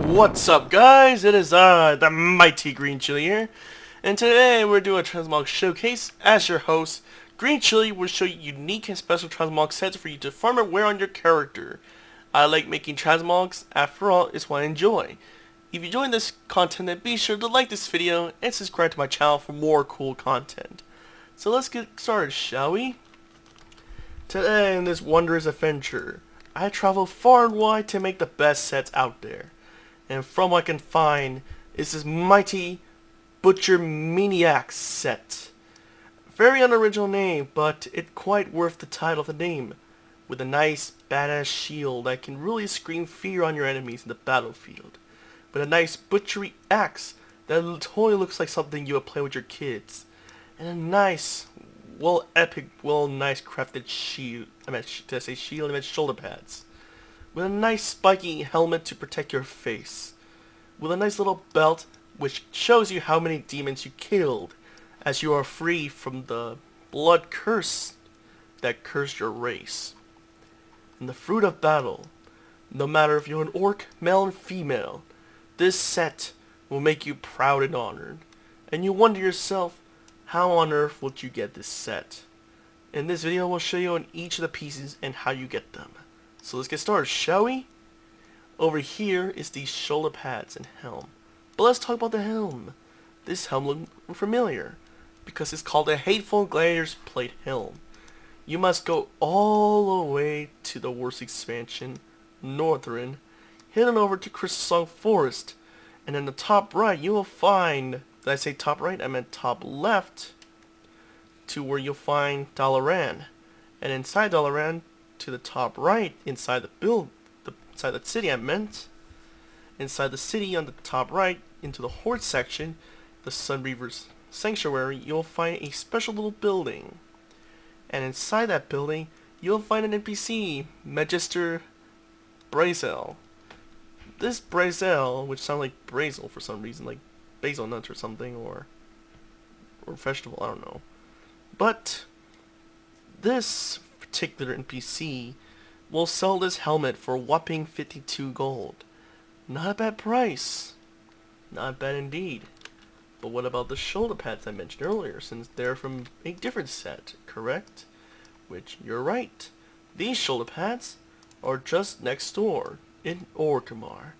What's up, guys? It is the mighty Greenchili here, and today we're doing a Transmog showcase. As your host, Greenchili will show you unique and special Transmog sets for you to farm and wear on your character. I like making Transmogs. After all, it's what I enjoy. If you enjoy this content, then be sure to like this video and subscribe to my channel for more cool content. So let's get started, shall we? Today in this wondrous adventure, I travel far and wide to make the best sets out there. And from what I can find is this mighty Butcher Maniac set. Very unoriginal name, but it's quite worth the title of the name. With a nice badass shield that can really scream fear on your enemies in the battlefield. With a nice butchery axe that totally looks like something you would play with your kids. And a nice, nice crafted shield. Did I say shield? I meant shoulder pads. With a nice spiky helmet to protect your face. With a nice little belt which shows you how many demons you killed, as you are free from the blood curse that cursed your race. And the fruit of battle, no matter if you're an orc, male or female, this set will make you proud and honored. And you wonder yourself, how on earth would you get this set? In this video we'll show you on each of the pieces and how you get them. So let's get started, shall we? Over here is the shoulder pads and helm. But let's talk about the helm. This helm looks familiar, because it's called a Hateful Gladiator's Plate Helm. You must go all the way to the worst expansion, Northern, head on over to Crystal Song Forest, and in the top right you will find, did I say top right? I meant top left, to where you'll find Dalaran. And inside Dalaran, to the top right, inside inside the city inside the city on the top right, into the Horde section, the Sunreaver's Sanctuary, you'll find a special little building. And inside that building, you'll find an NPC, Magister Brazel. This Brazel, which sounds like Brazel for some reason, like basil nuts or something, or vegetable, I don't know. But this particular NPC will sell this helmet for a whopping 52 gold. Not a bad price. Not bad indeed. But what about the shoulder pads I mentioned earlier, since they're from a different set, correct? Which, you're right. These shoulder pads are just next door, in Orgrimmar.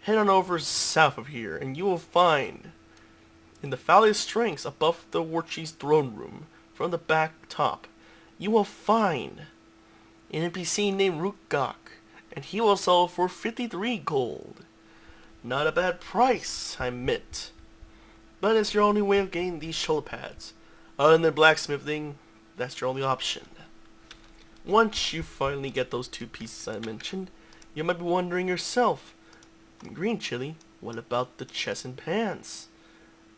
Head on over south of here, and you will find, in the Valley of Strengths above the Warchief's throne room, from the back top, you will find an NPC named Rukgok, and he will sell for 53 gold. Not a bad price, I admit. But it's your only way of getting these shoulder pads. Other than blacksmithing, that's your only option. Once you finally get those two pieces I mentioned, you might be wondering yourself, Greenchili, what about the chest and pants?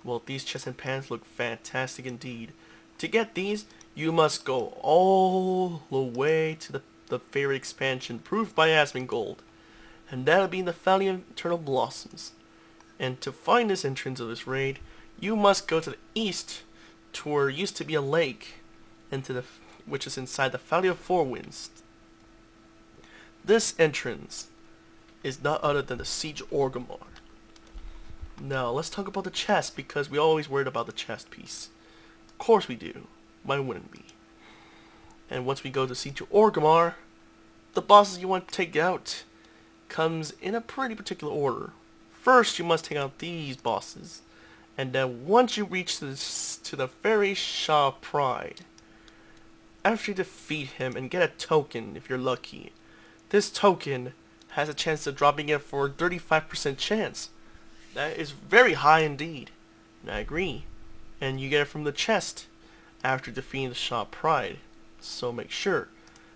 Well, these chest and pants look fantastic indeed. To get these, you must go all the way to the favorite expansion, proved by Asmongold, and that'll be in the Valley of Eternal Blossoms. And to find this entrance of this raid, you must go to the east, to where used to be a lake, which is inside the Valley of Four Winds. This entrance is not other than the Siege Orgrimmar. Now, let's talk about the chest, because we always worried about the chest piece. Of course we do. Why wouldn't we? And once we go to Siege Orgrimmar, the bosses you want to take out comes in a pretty particular order. First, you must take out these bosses, and then once you reach to the Fairy Shah Pride, after you defeat him and get a token if you're lucky, this token has a chance of dropping it for a 35% chance. That is very high indeed, and I agree. And you get it from the chest after defeating the Shah Pride. So make sure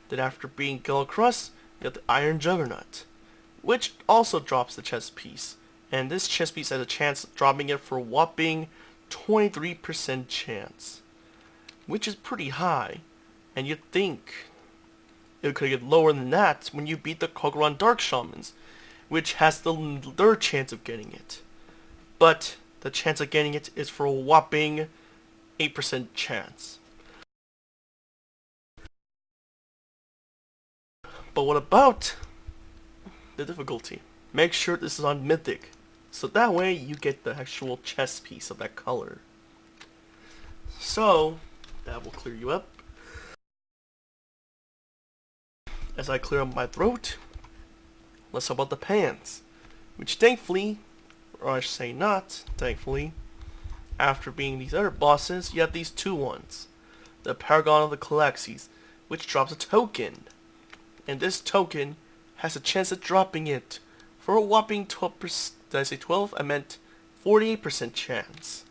that after beating Gullcrust, you get the Iron Juggernaut, which also drops the chest piece. And this chest piece has a chance of dropping it for a whopping 23% chance, which is pretty high. And you'd think it could get lower than that when you beat the Kogoron Dark Shamans, which has the third chance of getting it. But the chance of getting it is for a whopping 8% chance. But what about the difficulty? Make sure this is on Mythic, so that way you get the actual chest piece of that color. So that will clear you up. As I clear up my throat, let's talk about the pants, which thankfully, or I should say not thankfully, after being these other bosses, you have these two ones. The Paragon of the Calaxes, which drops a token. And this token has a chance of dropping it for a whopping 12%. Did I say 12? I meant 48% chance.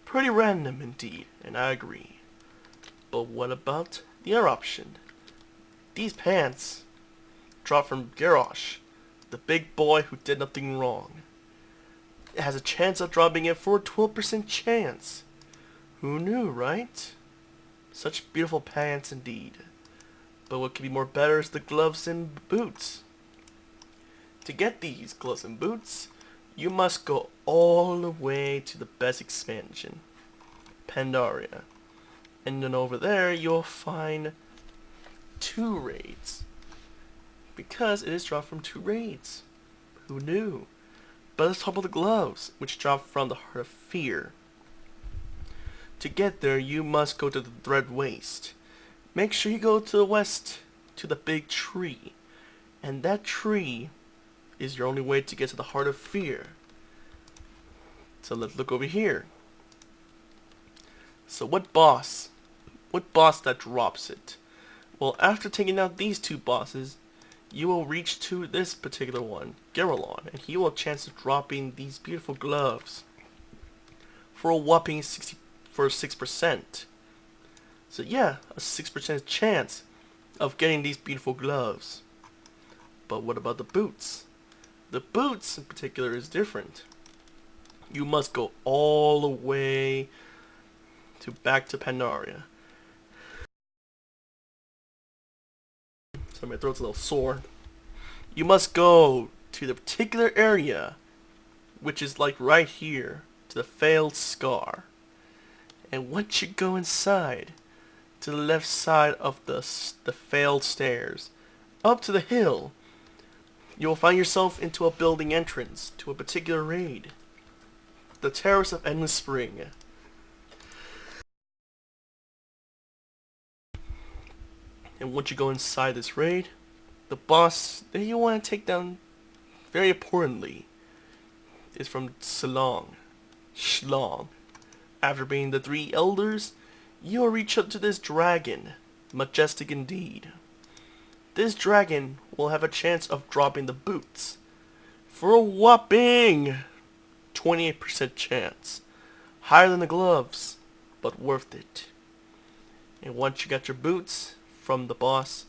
Pretty random indeed, and I agree. But what about the other option? These pants drop from Garrosh, the big boy who did nothing wrong. It has a chance of dropping it for a 12% chance. Who knew, right? Such beautiful pants indeed. But what could be more better is the gloves and boots. To get these gloves and boots, you must go all the way to the best expansion, Pandaria. And then over there you'll find 2 raids. Because it is dropped from 2 raids. Who knew? But let's talk about the gloves, which drop from the Heart of Fear. To get there, you must go to the Dread Waste. Make sure you go to the west, to the big tree. And that tree is your only way to get to the Heart of Fear. So let's look over here. So what boss that drops it? Well, after taking out these 2 bosses, you will reach to this particular one, Geralon, and he will have a chance of dropping these beautiful gloves for a whopping 6%. So yeah, a 6% chance of getting these beautiful gloves. But what about the boots? The boots in particular is different. You must go all the way back to Pandaria. So my throat's a little sore. You must go to the particular area, which is like right here, to the Failed Scar. And once you go inside, to the left side of the failed stairs, up to the hill, you will find yourself into a building entrance to a particular raid. The Terrace of Endless Spring. And once you go inside this raid, the boss that you want to take down, very importantly, is from Shlong. After beating the 3 elders, you'll reach up to this dragon, majestic indeed. This dragon will have a chance of dropping the boots for a whopping 28% chance. Higher than the gloves, but worth it. And once you got your boots from the boss,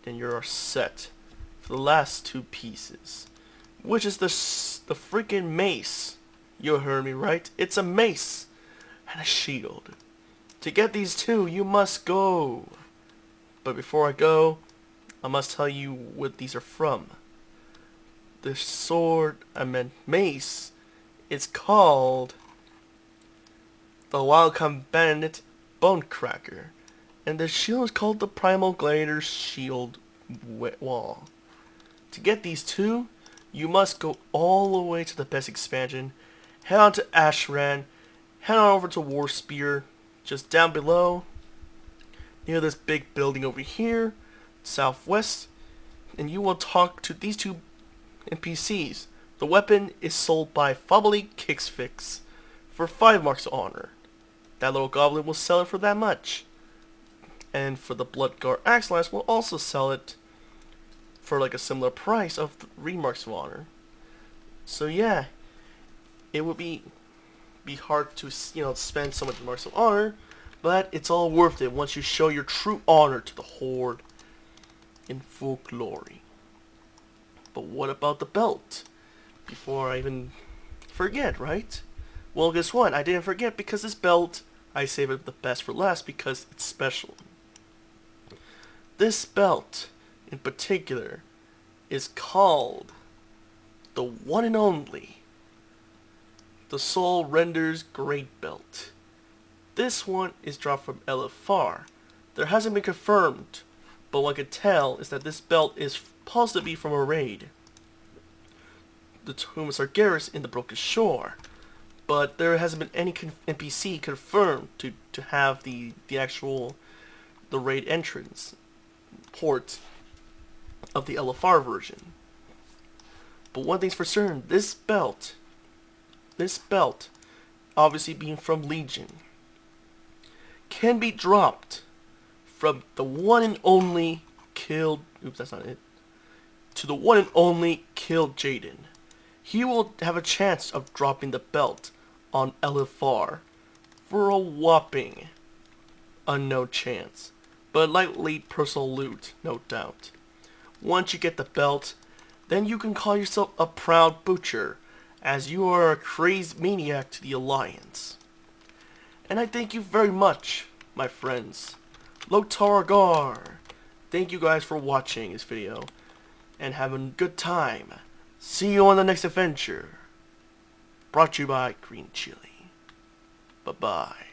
then you're set for the last 2 pieces, which is the freaking mace. You heard me right, it's a mace and a shield. To get these 2, you must go. But before I go, I must tell you what these are from. The sword, mace, is called the Wildcom Bandit Bonecracker. And the shield is called the Primal Gladiator's Shield Wall. To get these 2, you must go all the way to the best expansion, head on to Ashran, head on over to War Spear, just down below, near this big building over here, southwest, and you will talk to these 2 NPCs. The weapon is sold by Fobbly Kicksfix for 5 marks of honor. That little goblin will sell it for that much. And for the Bloodguard Axelash, we'll also sell it for like a similar price of 3 marks of honor. So yeah, it would be hard to spend so much marks of honor, but it's all worth it once you show your true honor to the Horde in full glory. But what about the belt? Before I even forget, right? Well, guess what? I didn't forget, because this belt, I saved it the best for last because it's special. This belt, in particular, is called the one and only the Soul Renders Great Belt. This one is dropped from LFR. There hasn't been confirmed but what I could tell is that this belt is possibly from a raid. The Tomb of Sargeras in the Broken Shore. But there hasn't been any NPC confirmed to have the raid entrance port of the LFR version. But one thing's for certain, this belt, obviously being from Legion, can be dropped from the one and only killed, oops, that's not it, to the one and only killed Jaden. He will have a chance of dropping the belt on LFR for a whopping unknown chance, but likely personal loot, no doubt. Once you get the belt, then you can call yourself a proud butcher, as you are a crazed maniac to the Alliance. And I thank you very much, my friends. Lotargar. Thank you guys for watching this video, and having a good time. See you on the next adventure. Brought to you by Greenchili. Bye-bye.